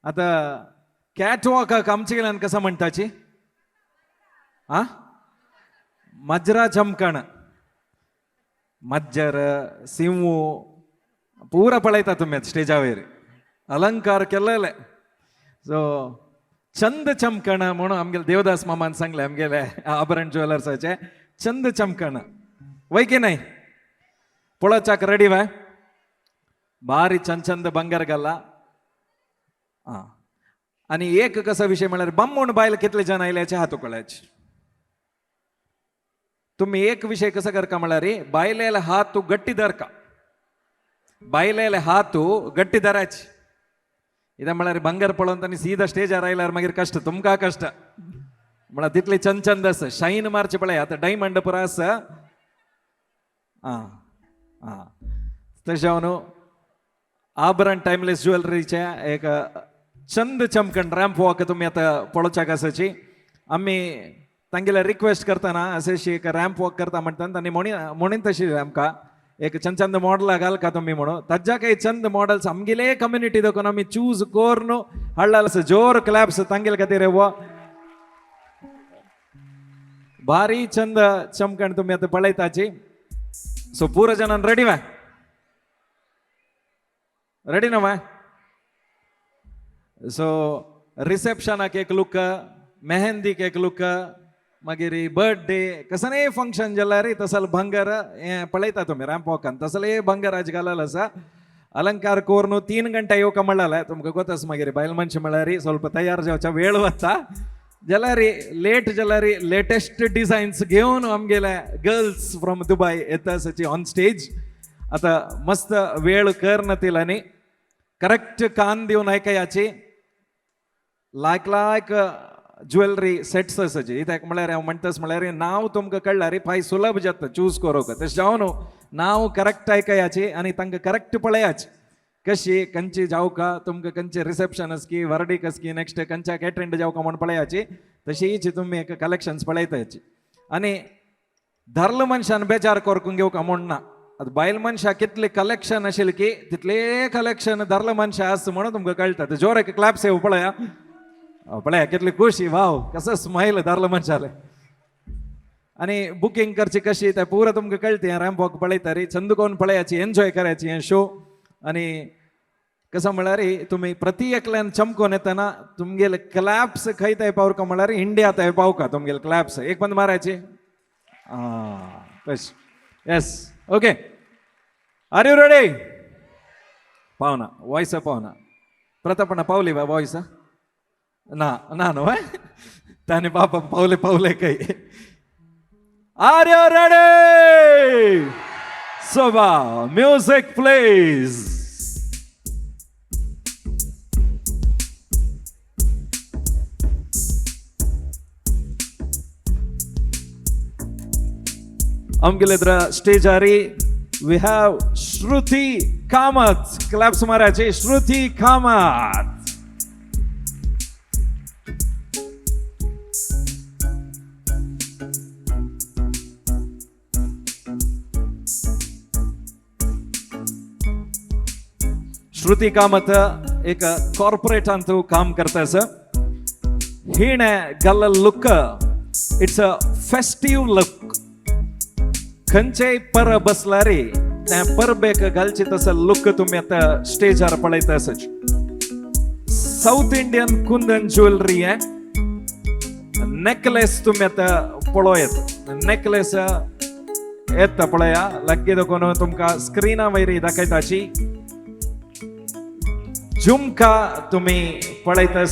आता कॅटवॉक आमच्या गेल्यान कसं म्हणटाची मजरा चमकण मज्जर सिंहू पूरा पळयता तुम्ही स्टेजा वयर अलंकार केलेले सो चंद चमकण म्हणून आमगेले देवदास मामान सांगले आमगेले आभरण ज्वेलर्साचे चंद चमकण वय की नाही पळोवचाक रेडी वय भारी चंद बंगार घाला आणि एक कसा विषय म्हळ्यार बंबून बायल कितले जण आयल्याचे हात उकळायचे तुम्ही एक विषय कसा करका म्हळ्यार बायलेले हात तू गट्टी धरका बायलेले हात तू गट्टी धरायचे इदा म्हळ्यार बंगार पळोवन तांणी सीधा स्टेजार आयल्यार मागीर कष्ट तुमकां कष्ट म्हळ्यार तितले चंद आस शाईन मारचे पळय आतां डायमंड पुरो आस तशें न्हू आभरण टाइमलेस ज्वेलरीचे एक चंद चमकण रॅम्प वॉक तुम्ही आता पळोवच्याक आसाची आमी तांगेले रिक्वेस्ट करतना अशें एक रॅम्प वॉक करता म्हणटा तांणी म्हणून तशी आमकां एक चंद मॉडलां घालका तुम्ही म्हणून ताज्या काही चंद मॉडल्स आमगेले कम्युनिटी देखून आमी चूज कोरून हाडला जोर क्लॅप्स तांगेले खातीर वो भारी चंद चमकण तुम्ही आता पळयताची सो पूरा जणांन रेडी वा रेडी ना वा सो रिसेप्शनाक एक लुक मेहंदीक एक लुक मागीर बर्थडे कसले फंक्शन जाल्यार तसल भंगार हें पळयता तुमी रॅम्प वॉकान तसले भंगार आज घालल आसा अलंकार कोरून 3 गंटा येवका म्हणला तुमकां गोतास मागीर बायल मनशां म्हळ्यार ಸ್ವಲ್ಪ तयार जावचा वेळ वता जाल्यार लेट जाल्यार लेटेस्ट डिझायन्स घेवन आमगेले गर्ल्स फ्रॉम दुबय येता आसाची ऑन स्टेज आता मस्त वेळ कर नातील आनी करेक्ट कान दिवन आयकयाची लायक ज्वेलरी सेट्स आसाची इत्याक म्हळ्यार हांव म्हणटास म्हळ्यार नांव तुमकां कळ्ळार फाय सुलभ जाता चूज करूंक तशें जावन नांव करेक्ट आयकयाची आनी तांकां करेक्ट पळयाची कशी खंयची जावका तुमकां खंयचे रिसेप्शन आसकी वर्डीक आसकी नेक्स्ट खंयच्याक अटेंड जावका म्हण पळयाची तशीच तुमी एक कलेक्शन्स पळयताची आनी धरल मनशान बेजार करून घेवका म्हण ना आता बायल मनशां कितले कलेक्शन आशिल्ले की तितले कलेक्शन धरल मनशां आस म्हणून तुमकां कळटा जोर एक क्लॅप्स येव पळया पळया कितली खुशी वाव कसं स्माईल धरल मनशाले आणि बुकिंग करची कशी ते पुरा तुमकां कळते रॅम्प वॉक पळयतारी चंद कोण पळयाची एन्जॉय करायची हे शो आणि कसं म्हळ्यार तुम्ही प्रति एकल्यान चमकोन येतना तुमगेले क्लॅप्स खंय ते पावका म्हळ्यार इंडिया ते पावका तुमगेले क्लॅप्स एक बंद मारायची yes okay are you ready पावना वॉइस पावना प्रतापಣ್ಣ पावली बा वॉइस ना नो ताने पापा पावले काही आर यू रेडी सोबा म्युझिक प्लीज आमगेले स्टेजारी we have Shruti Kamat claps मारायचे श्रुती कामत श्रुती कामत एक कॉर्पोरेट अंतू काम करता हिणे गल्ल look it's a festive look खंयचे पर बसलारी त्या परबेक घालची तसं लुक तुम्ही आता स्टेजार पळयता साऊथ इंडियन कुंदन ज्वेलरी नेकलेस तुम्ही आता पळोयत नेकलेस येता पळया लग्गे देखून तुमका स्क्रीना वयर दाखयताची झुमका तुम्ही पळयता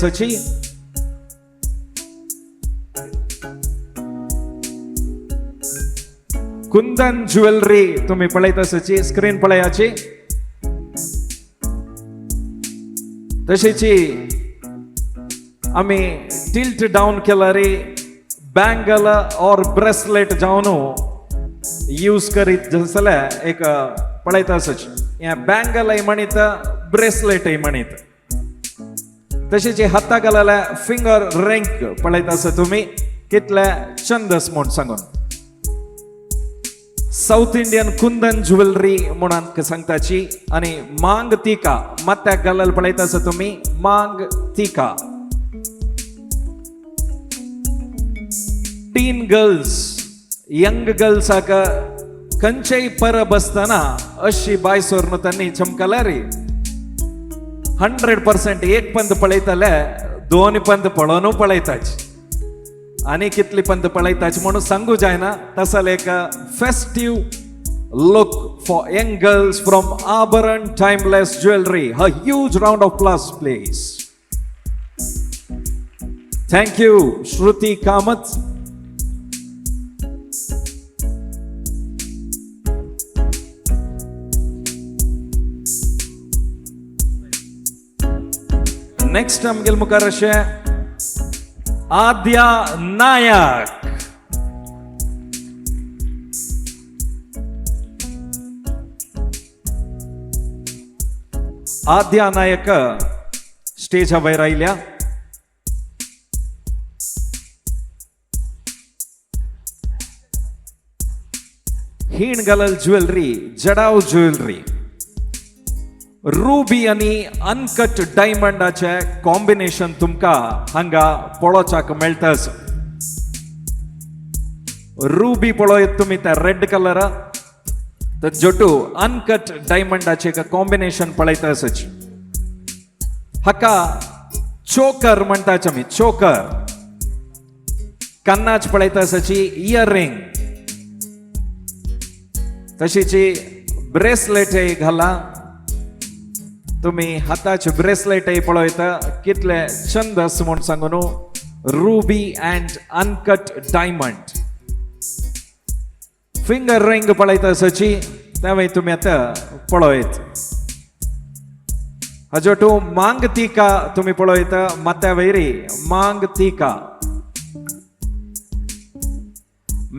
कुंदन ज्वेलरी तुम्ही पळयता स्क्रीन पळयाची तशीची आम्ही टिल्ट डाऊन केल्यारी बँगल और ब्रेसलेट जावन यूज करीत जाल्यार एक पळयता या बँगल म्हणीत ब्रेसलेट म्हणीत तशीची हाता घालल्या फिंगर रिंग पळयता तुम्ही कितले चंदस म्हूण सांगून साऊथ इंडियन कुंदन ज्वेलरी म्हणून सांगताची आणि मांग तिका मत्याक घालल पळयता तुम्ही मांग तिका. टीन गर्ल्स, यंग गर्ल्स खंयच्याय पर बसतना अशी बाय सोरन त्यांनी चमकला रे. 100% एक पंत पळयतले दोन पंत पळोनू पळयताच आणि कितली पंत पळयताच म्हणून सांगू जायना. तसं एक festive look for young girls from Abaran Timeless Jewellery. A huge round of applause, please. Thank you, Shruti Kamath. Next, amgil mukarashe Adya Nayak. Adya Nayak stage वयर आयल्या. हीण घालल ज्वेलरी, जडाव ज्वेलरी, रुबी आणि अनकट डायमंडाचे कॉम्बिनेशन तुमका हांगा पळोवपाक मेळटास. Ruby पळयत तुम्ही त्या red colour जोटू uncut डायमंडाचे combination पळयताच. हाका चोकर म्हणटाच आमी. चोकर कन्नाच पळयताची इयरिंग, तशीची ब्रेसलेट घाला तुम्ही. हाताचे ब्रेसलेट पळयता कितले छंदस म्हूण सांगून. Ruby and uncut diamond. Finger ring पळयताची त्यावेळी तुम्ही आता पळयत. हजोटू मांग तिका तुम्ही पळयता मत्या वैरी मांग तिका.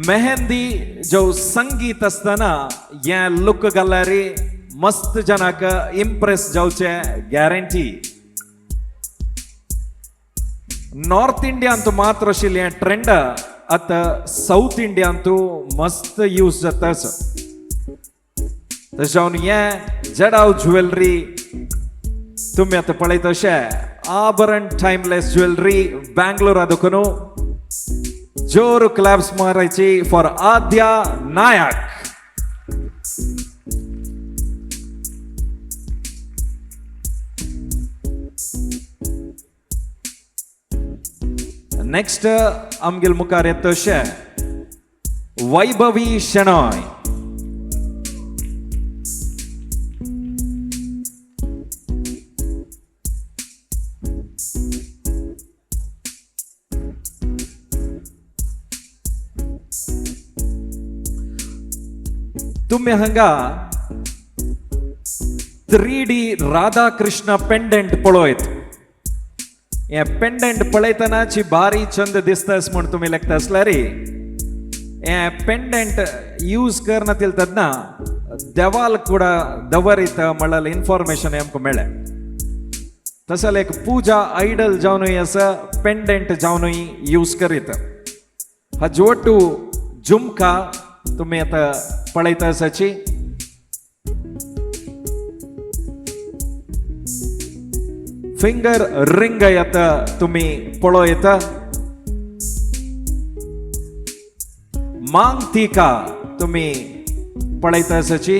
मेहंदी जो संगीत असताना या लुक घालणारी मस्त जनाक इम्प्रेस जावचे गॅरंटी. नॉर्थ इंडियान मात्र आशिल्लें ट्रेंड आता साऊथ इंडियान तू मस्त यूज जाताच. तशें हे जडाव ज्वेलरी तुम्ही आता पळयत अशे आबरण टाइमलेस ज्वेलरी बँगलोर आदोकून जोर क्लॅप्स मारायची फॉर आद्या नायक. नेक्स्ट आमगेल मुखार येता अशे वैभवी शेणॉय. तुम्ही हांगा 3D राधाकृष्ण पेंडेंट पळयत. हे पेंडेंट पळयतनाची भारी छंद दिसतास म्हण तुम्ही लेखता असला रे. हे पेंडेंट यूज करनातील तदना देवाल कुडा दवरित म्हणल्यार इन्फॉर्मेशन आमकां मेळ्ळें. तसं एक पूजा आयडल जावनूय असं पेंडेंट जावनूय यूज करीत. हजवटू झुमका तुम्ही आता पळयताची. फिंगर रिंग आता तुम्ही पळयता. मांग तिका तुम्ही पळयताची.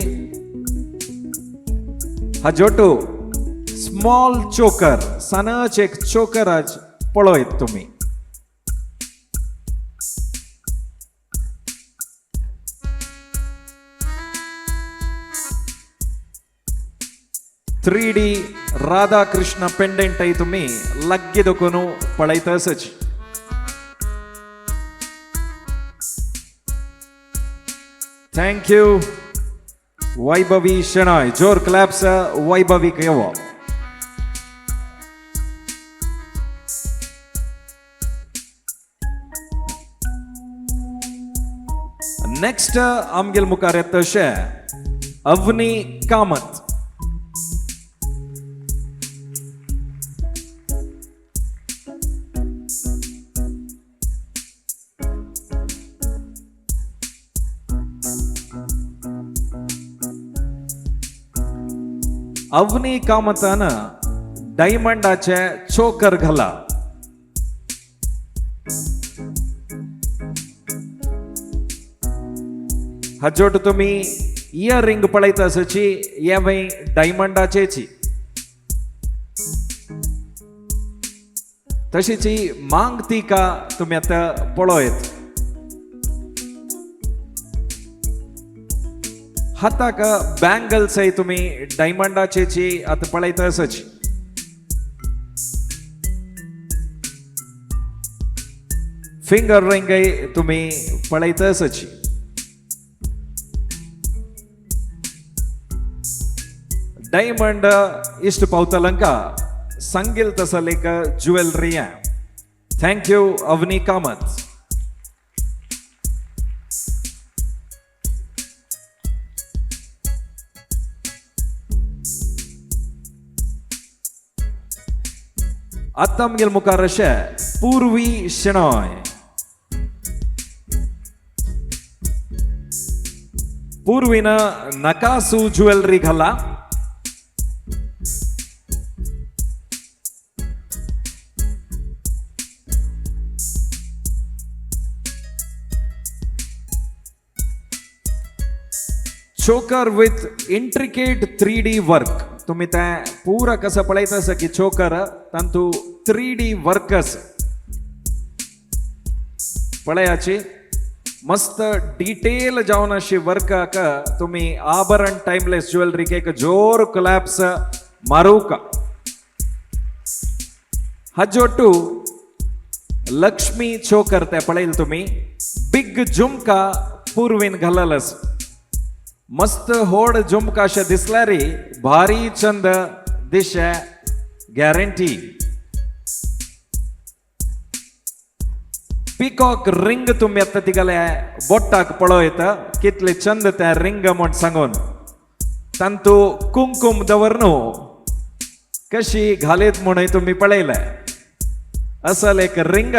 हजोटू स्मॉल चोकर सनच एक चोकराज पळयत तुम्ही. थ्री डी राधाकृष्ण पेंडेंट तुम्ही लग्गी दोकून पळयताच. Thank you Vaibhavi Shenoy. जोर क्लॅप्स वैभवी येवो. नेक्स्ट आमगेल मुखार येता अशे अवनी कामत. अवनी कामतान डायमंडाचे चोकर घाला. हाजोट तुम्ही इयर रिंग पळयत आसची येवय डायमंडाचेची. तशीची मांग तिका तुम्ही आता पळयत. हाताक बँगल्स तुम्ही डायमंडाचेची आता पळयत आसची. फिंगर रिंग तुम्ही पळयत आसची. डायमंड इष्ट पावतलंका संगील तसल एक ज्वेलरी आहे. थँक्यू अवनी कामत. आता आमगेल मुखार अशे पूर्वी शेणॉय. पूर्वीन नकासू ज्वेलरी घाला. चोकर विथ इंट्रिकेट 3D वर्क. तुम्ही त्या पूरा कसं पळयत आसा की चोकर तांतू 3D वर्कस पळयाची मस्त डिटेल जावन अशी वर्काक तुम्ही आभरण टाइमलेस ज्वेलरी एक जोर क्लॅप्स मारूका. हाजोटू लक्ष्मी चोकर ते पळयल तुम्ही बिग झुमका पूर्वीन घाललस. मस्त होड झुमका अशें दिसल्यार भारी चंद दिशे गॅरंटी. पिकॉक रिंग तुम्ही आता तिगले बोटाक पळयत कितले चंद त्या रिंग म्हण सांगून. तांतू कुंकुम दवरनू कशी घालीत म्हणून तुम्ही पळयले. असल एक रिंग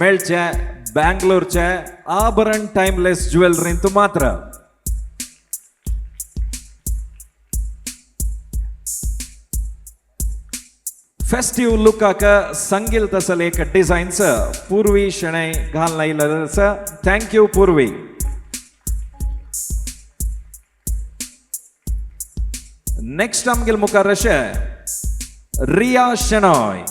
मेळचे बँगलोरचे आभरण टाइमलेस ज्वेलरींत मात्र. फेस्टिव लुकाक संगील तसल एक डिझाईन्स पूर्वी शेणे घालून आयिल्लें. थँक्यू पूर्वी. नेक्स्ट आमगेल मुखार अशे रिया शेणॉय.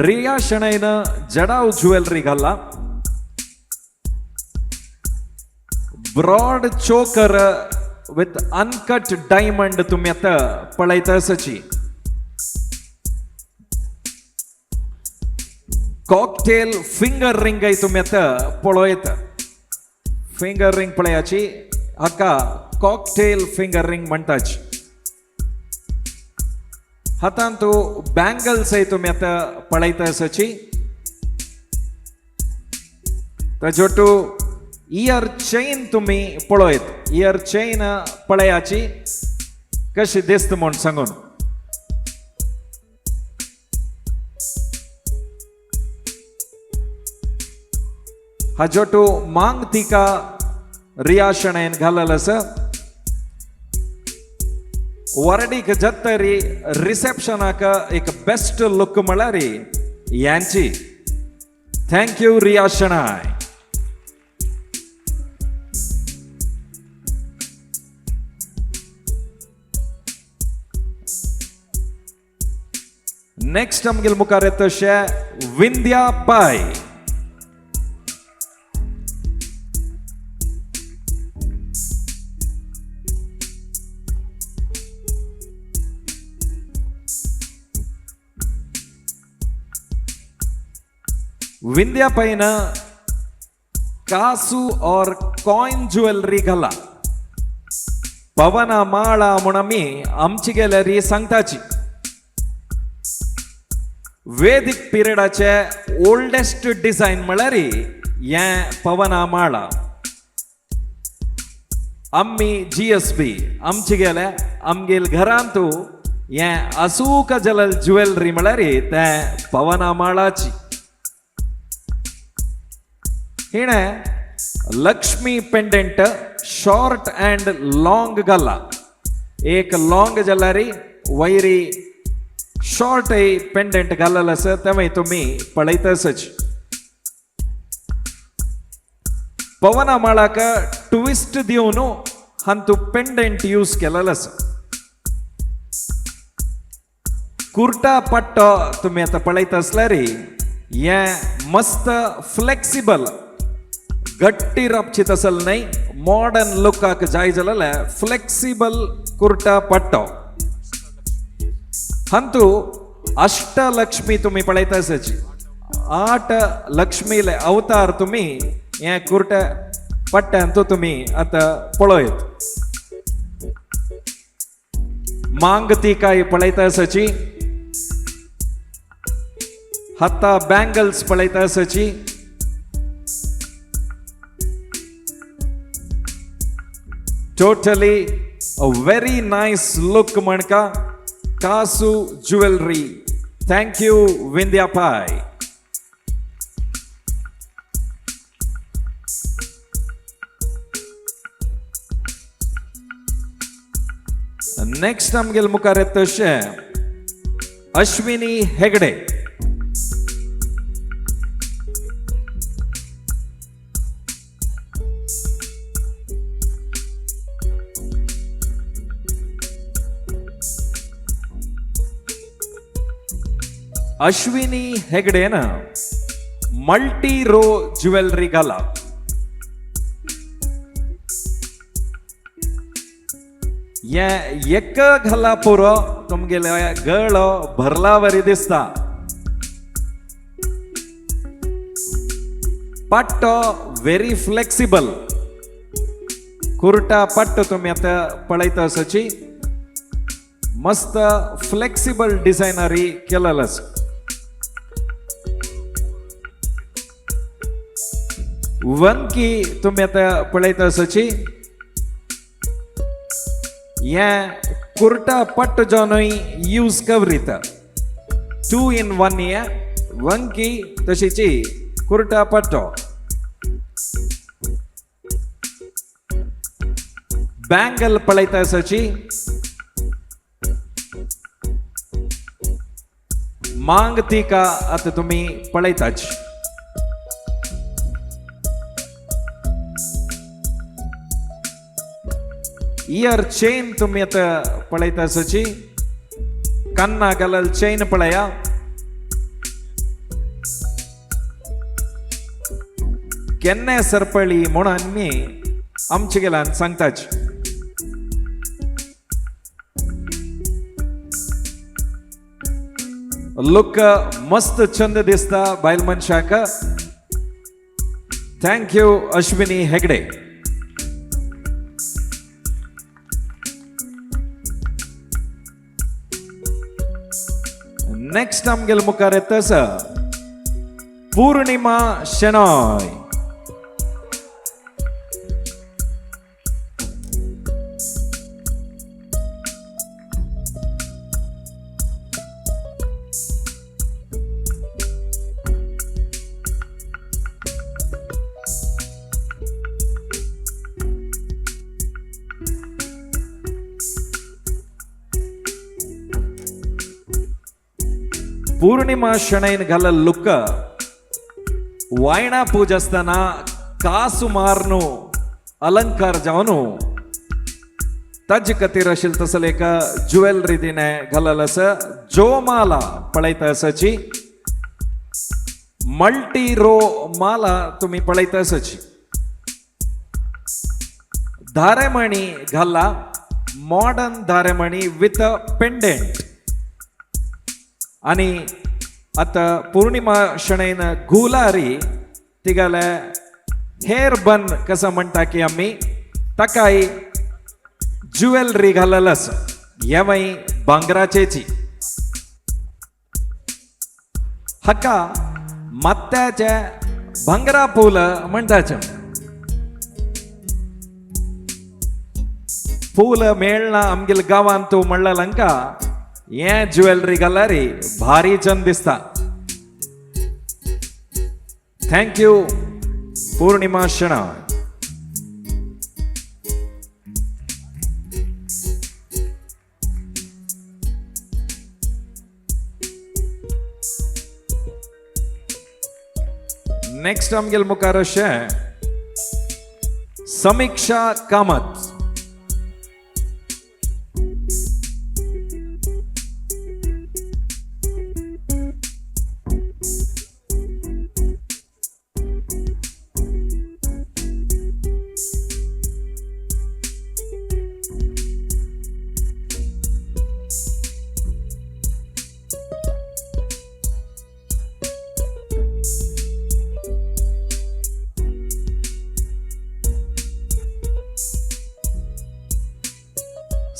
रिया शेणैन जडाव ज्वेलरी घाला. ब्रॉड चोकर विथ अनकट डायमंड तुम्ही आता पळयत आसची. कॉकटेल फिंगर रिंग तुम्ही आता पळयत. फिंगर रिंग पळयाची हाका कॉकटेल फिंगर रिंग म्हणटाची. हातांतू बँगल्स तुम्ही आता पळयत आसची. ताजोटू इयर चेन तुम्ही पळयत. इयर चेन पळयाची कशी दिसता म्हण सांगून. हाजोटू मांग तिका रिया शेणैन घालल आसा. वरडीक जत्तरी रिसेप्शनाक एक बेस्ट लुक म्हळ्यार यांची. थँक्यू रिया शेणाय. नेक्स्ट आमगेल मुखार येता तशे विंध्या बाय. विंध्या पैन कासू और कॉइन ज्वेलरी घाला. पवना माळा म्हण आमी आमची गॅलरी सांगताची. वेदिक पिरियडाचे ओल्डेस्ट डिझाईन म्हळ्यार हे पवना माळा. आम्ही GSB आमची गेल्या आमगेल घरांतू हे असूक जलल ज्वेलरी म्हळ्यार ते पवना माळाची हिणे Lakshmi pendant short and long गला एक लॉंग जलारी वैरी शॉर्ट पेंडेंट घालल असं त्यामुळे तुम्ही पळयतसच पवना माळाक ट्विस्ट दिवन हंतू पेंडेंट यूज केलेलं असं कुर्ता पट्टो तुम्ही आता पळयत असल्यार हे मस्त फ्लेक्सिबल गट्टी रपचित असल नाही मॉडर्न लुकाक जाय जाल्यार फ्लेक्सिबल कुर्ता पट्टो हंतू अष्टलक्ष्मी तुम्ही पळयत आसाची 8 लक्ष्मीले अवतार तुम्ही हे कुर्ता पट्ट्यांतू तुम्ही आता पळयत मांग ती काय पळयत आसाची हत्ता बँगल्स पळयत आसाची totally a very nice look म्हणका कासू ज्वेलरी थँक यू विंध्यापाय नेक्स्ट आमगेल मुखार येत तशे अश्विनी हेगडे अश्विनी हेगडेन मल्टी रो ज्वेलरी घाला एक घाला पुरो तुमगेले गळो भरला वरी दिसता पट्टो व्हेरी फ्लेक्सिबल कुर्ता पट्टो तुम्ही आता पळयत आसाची मस्त फ्लेक्सिबल डिझायनरी केलेलं आसा वंकी तुम्ही आता पळयत आसाची ये कुर्ता पट्ट जोनय यूज कवरिता 2 in 1 ये वंकी तशीची कुर्ता पट्टो बँगल पळयत आसाची मांग तिका आता तुम्ही पळयताची इयर चेन तुम्ही आता पळयत आसाची कन्ना घालल चेन पळया केन्ने सरपळी म्हणून आमी आमचे गेल्यान सांगताची लुक मस्त चंद दिसता बायल मनशाक thank you Ashwini Hegde next आमगेल मुखार येत आसा पूर्णिमा शेनॉय पूर्णिमा शणैन घालल लुक वायणा पूज असताना कासू मारनो अलंकार जावनो तज कतीर असेल तसल एक ज्वेलरी दिने घालल अस जो माला पळयत आसाची मल्टी रो माला तुम्ही पळयत आसाची धारेमणी घाला मॉडर्न धारेमणी विथ पेंडेंट आणि आता पूर्णिमा शणैन गुलारी तिगाले हेअर बन कसं म्हणता की आम्ही तकाई ज्वेलरी घालल आस येवई भांगराचेची हक्का मत्त्याचे भांगरा पूल म्हणटाचे फूल मेळना आमगेल गावान तू म्हणलंका हे ज्वेलरी घाला रे भारी चंद दिसता. थँक्यू पूर्णिमा शेणा. नेक्स्ट आमगेल मुखार अशें समीक्षा कामत.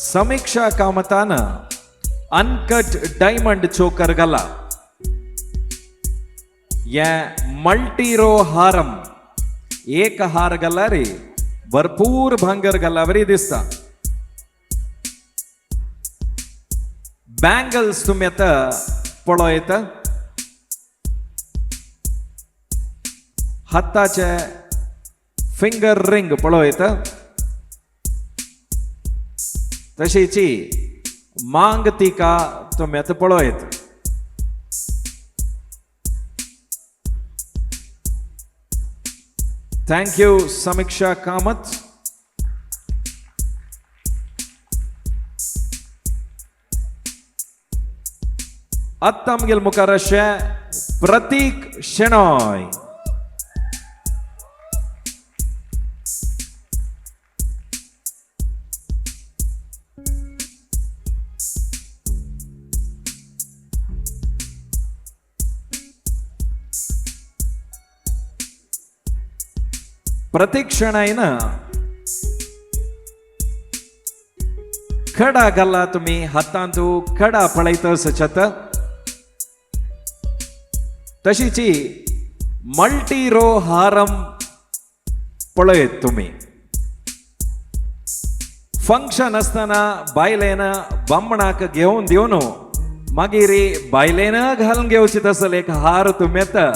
समीक्षा कामतान अनकट डायमंड चोकर घाला. या मल्टी रो हारम एक हार घाला रे भरपूर भांगर घाला बरी दिसता. बँगल्स तुम्ही आता पळयत हाताचे फिंगर रिंग पळयत तशीची मांग तिका तुम्ही आता पळयत. थँक्यू समीक्षा कामत. आत्ता आमगेल मुखार अशें प्रतीक शेणॉय. प्रतीक्षणायन खडा घाला तुम्ही हातांतू खडा पळयतस छत तशीची मल्टी रो हारम पळयत तुम्ही. फंक्शन असताना बायलेन बामणाक घेऊन दिवन मागीर बायलेन घालून घेवची तसल एक हार तुम्ही आता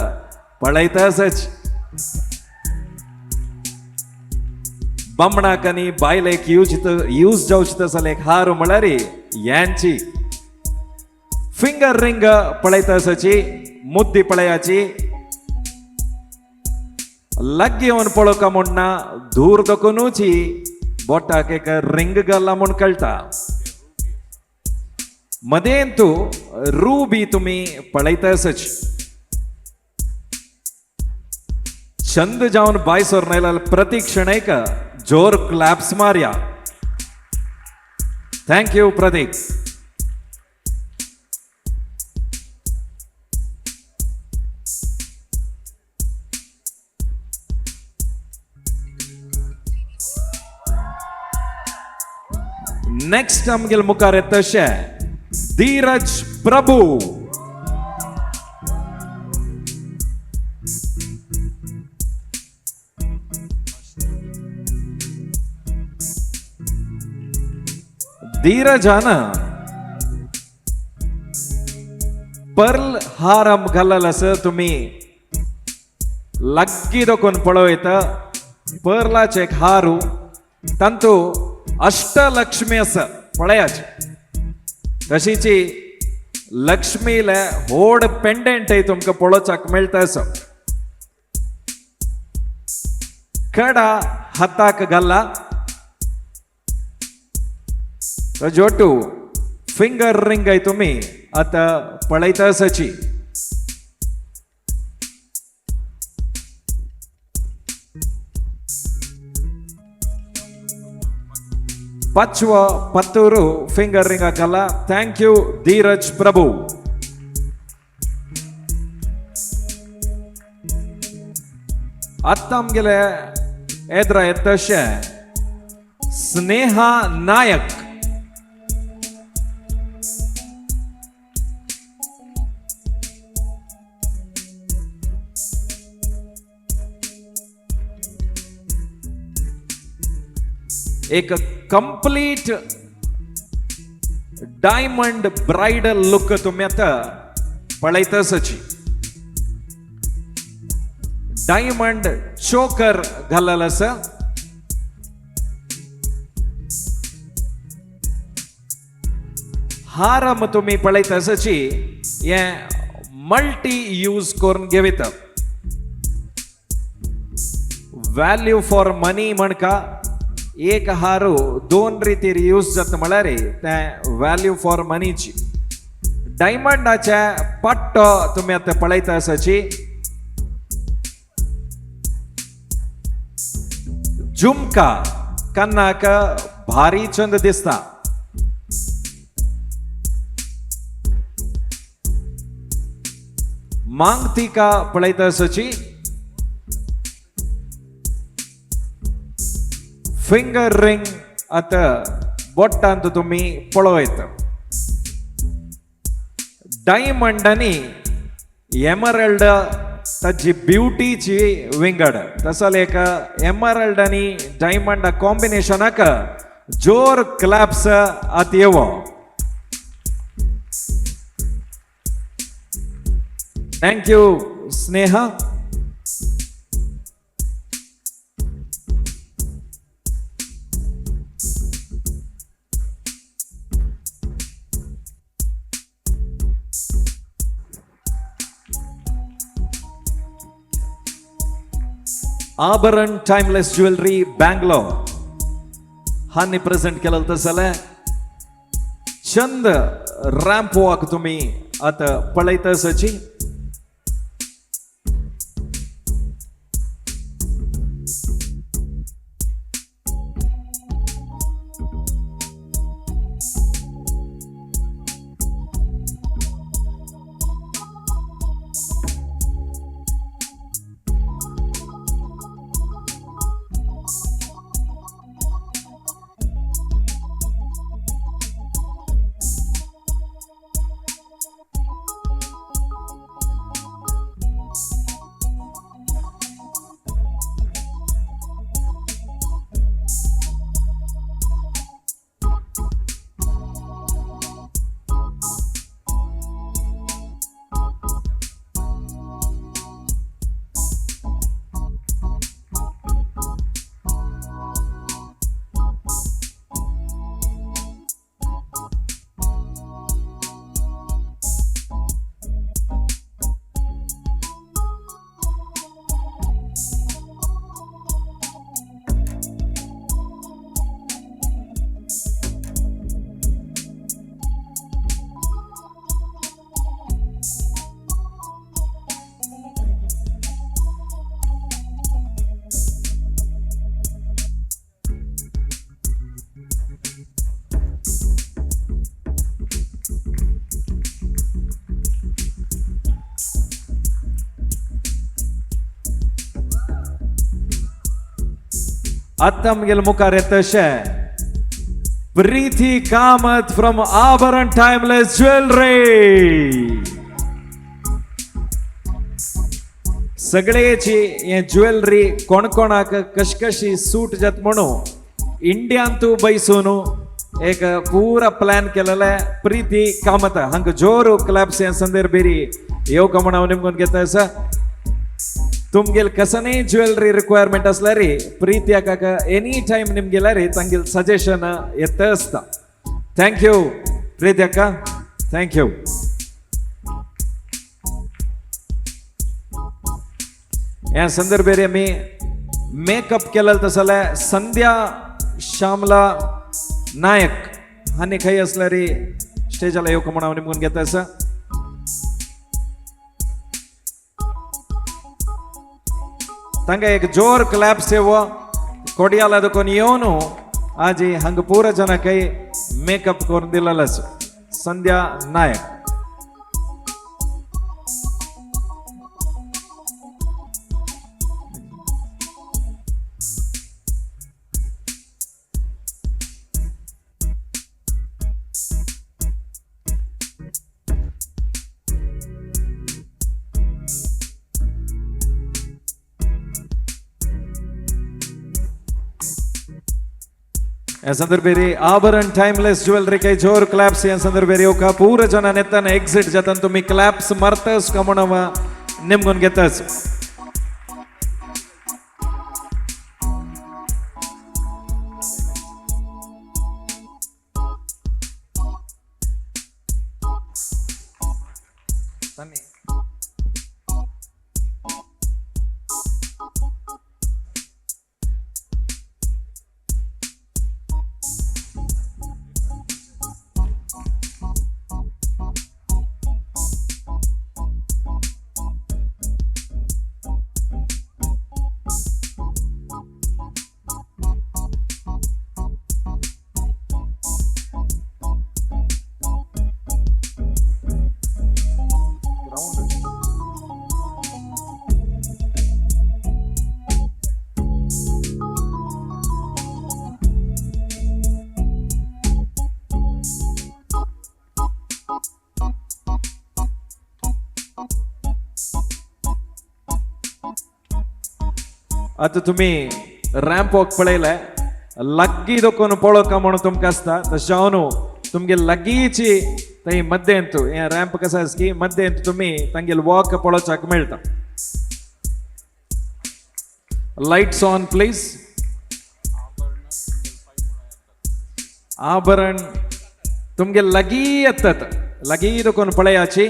पळयतसच. बामणाकनी बायलेक यूज जावची तसल एक हार म्हळ्यार यांची फिंगर रिंग पळयतसची मुद्दी पळयाची. लग्गी येवन पळोवका म्हणना दूर दखुनूची बोटाक एक रिंग घाला म्हूण कळटा. मदेंतू रूबी तुम्ही पळयतसच. चंद जावन बायसोर नेल्यार प्रतीक्षणैक जोर क्लॅप्स मारया. थँक्यू प्रतीक. नेक्स्ट आमगेल मुखार येता तशें धीरज प्रभू. धीरजान पर्ल हारम घालल अस तुम्ही लग्गी दखून पळयत. पर्लाचे एक हारू तांतू अष्टलक्ष्मी अस पळयाचे तशीची लक्ष्मीले व्हड पेंडेंट तुमकां पळोवपाक मेळटा असो. कडा हाताक घाला जोटू फिंगर रिंग तुम्ही आता पळयतसची. पाचवो पत्तूरू फिंगर रिंग घाला. थँक्यू धीरज प्रभू. आत्ता आमगेले एद्रा येता तशें स्नेहा नायक. एक कंप्लीट डायमंड ब्राइडल लुक तुम्ही आता पळयतसची. डायमंड चोकर घालल आसा. हारम तुम्ही पळयतसची हे मल्टी यूज करून घेविता. व्हॅल्यू फॉर मनी म्हणका एक हारू दोन रितीर यूज जाता म्हळ्यार ते व्हॅल्यू फॉर मनीची. डायमंडाचे पट्टो तुम्ही आता पळयता आसाची. झुमका कन्नाक भारी चंद दिसता. मांगतिका पळयता आसाची. फिंगर रिंग आता बोटांत तुम्ही पळयत. डायमंडांनी एमरल्ड ताची ब्युटीची विंगड. तसले एक एमरल्ड आणि डायमंड कॉम्बिनेशनाक जोर क्लॅप्स आत येवो. Thank you Sneha. Abaran timeless jewelry Bangalore हानी प्रेझेंट केलं तसलं. चंद रॅम्प वॉक तुम्ही आता पळयतसची. आता मगेल मुखार येतशे Preeti Kamat from Aabharan timeless jewellery. सगळेची हे ज्वेलरी कोण कोणाक कशी कशी सूट जात म्हणून इंडियान तू बैसून एक पूरा प्लॅन केलेला. प्रीती कामत हांग जोरू क्लॅप्स हे संदर्भेरी येवका म्हणून हांव निमगून घेता आसा. तुमगेल कसनी ज्वेलरी रिक्वायरमेंट असला रे प्रीती काका एनी टाइम निमगेला रे तांगेल सजेशन येत असता. थँक्यू प्रीती अक्का, थँक्यू. या संदर्भेरी मी मेकअप केलेलं तसले संध्या श्यामला नायक हानी खाई असला रे स्टेजला येवका म्हणून हांव निमगून घेता आसा. तांका एक जोर क्लॅप्स येवो कोडियाला दुकोन येवन आज हंग पूरा जन काही मेकअप करून दिलेलाच. संध्या नायक. या संदर्भेरी आभरण टाइमलेस ज्वेलरी काही जोर क्लॅप्स या संदर्भेरी का पूर जन नेताना एक्झिट जाताना तुम्ही क्लॅप्स मारतस का म्हणून निमगून घेतस. आता तुम्ही रॅम्प वॉक पळयलाय लग्गी दोकोन पळोवक म्हणून तुमकां आसता तशें हांव तुमगे लगीची थंय मध्येंतू हे रॅम्प कसो आसा की मध्येंतू तुम्ही तांगेल वॉक पळोवच्याक मेळटा. Lights on please. आभरण तुमगे लगी येतात लगी दोकोन पळयाची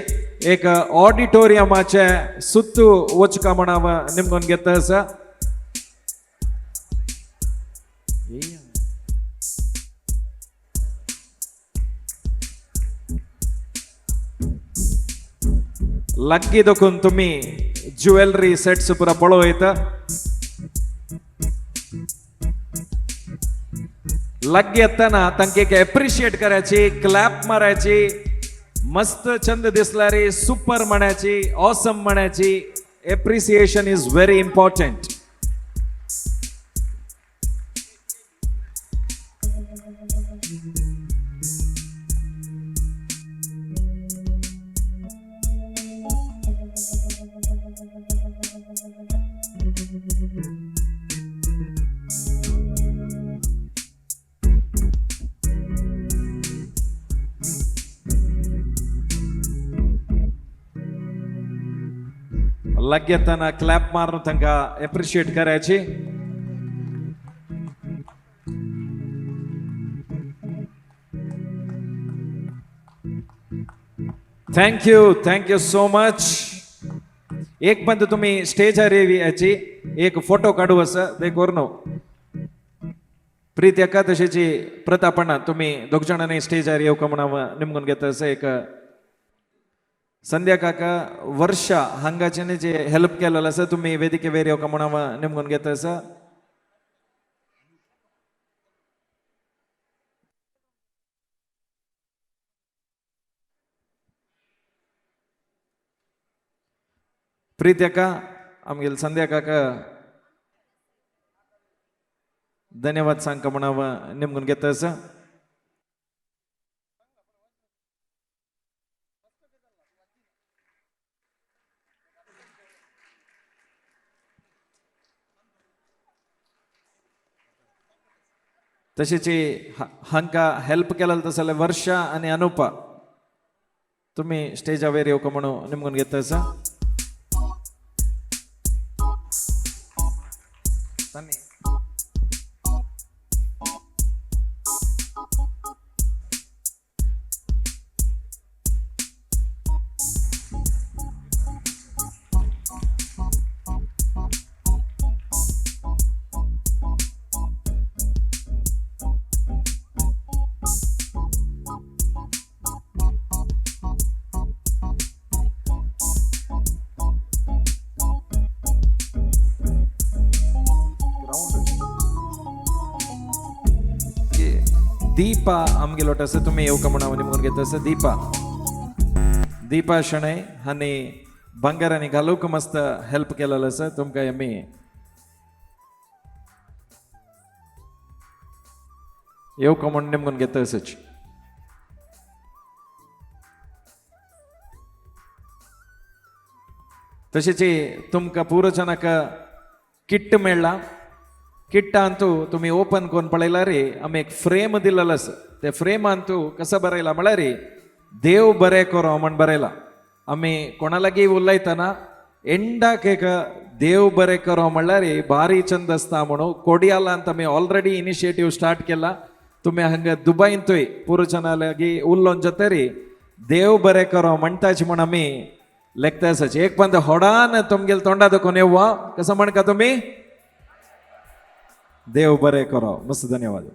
एक ऑडिटोरियमाचे सुत्तू वचका म्हणाव निमगोन घेता आसा. लग्गी दोकून तुम्ही ज्वेलरी सेट्स पुरा पळो येता. लग्गी येताना तांकां एक एप्रिशिएट करायची क्लॅप मारायची मस्त चंद दिसला रे सुपर म्हणायची ऑसम म्हणायची. Appreciation is very important. लग येताना क्लॅप मारून तांका एप्रिशिएट करायची. Thank you so much. एक बंद तुम्ही स्टेजार याची एक फोटो काढू असं ते करू. प्रीत एकादशीची प्रतापणा तुम्ही दोग जाणांनी स्टेजार येऊ का म्हणा निमगून घेता असं एक संध्या काका वर्षा हांगाच्याने जे हेल्प केलेलं असं तुम्ही वेदिके वेर येऊ का म्हणा निमगून घेता असं. प्रीत एका आमगेल संध्या काका धन्यवाद सांग का म्हणा निमगून घेता असं. तशीच हांका हेल्प केलेलं तसं वर्षा आणि अनुपा तुम्ही स्टेजावर येऊ का म्हणून निमगून घेता असं. दीपा आमगे लोट असं तुम्ही येऊ का म्हणा निमगून घेता असं. दीपा शणै आणि बंगारांनी घालूक मस्त हेल्प केलेलं असं तुमकां आमी येऊ का म्हणून निमगून घेता असंच. तशेंच तुमकां पुरो जनाक किट्ट मेळ्ळा किट्ट अंतू तुम्ही ओपन करून पळयला रे आमी एक फ्रेम दिलेलो आसा ते फ्रेमांतू कसं बरयला म्हळ्यार देव बरें करो म्हण बरयला आमी कोणा लागीं उलयतना एंडाक एक देव बरें करो म्हणल्यार भारी चंद आसता म्हणून कोडियालांत आमी ऑलरेडी इनिशिएटीव स्टार्ट केला तुम्ही हांगा दुबईंतूय पुरुषां लागीं उरलोन जातरी देव बरें करो म्हणटाच म्हण आमी लेखता आसाचे एक पंत होडान तुमगेल तोंडा दुखून येववा कसं म्हणका तुम्ही देव बरें करो मस्त धन्यवाद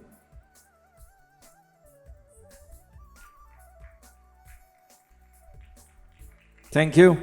थँक यू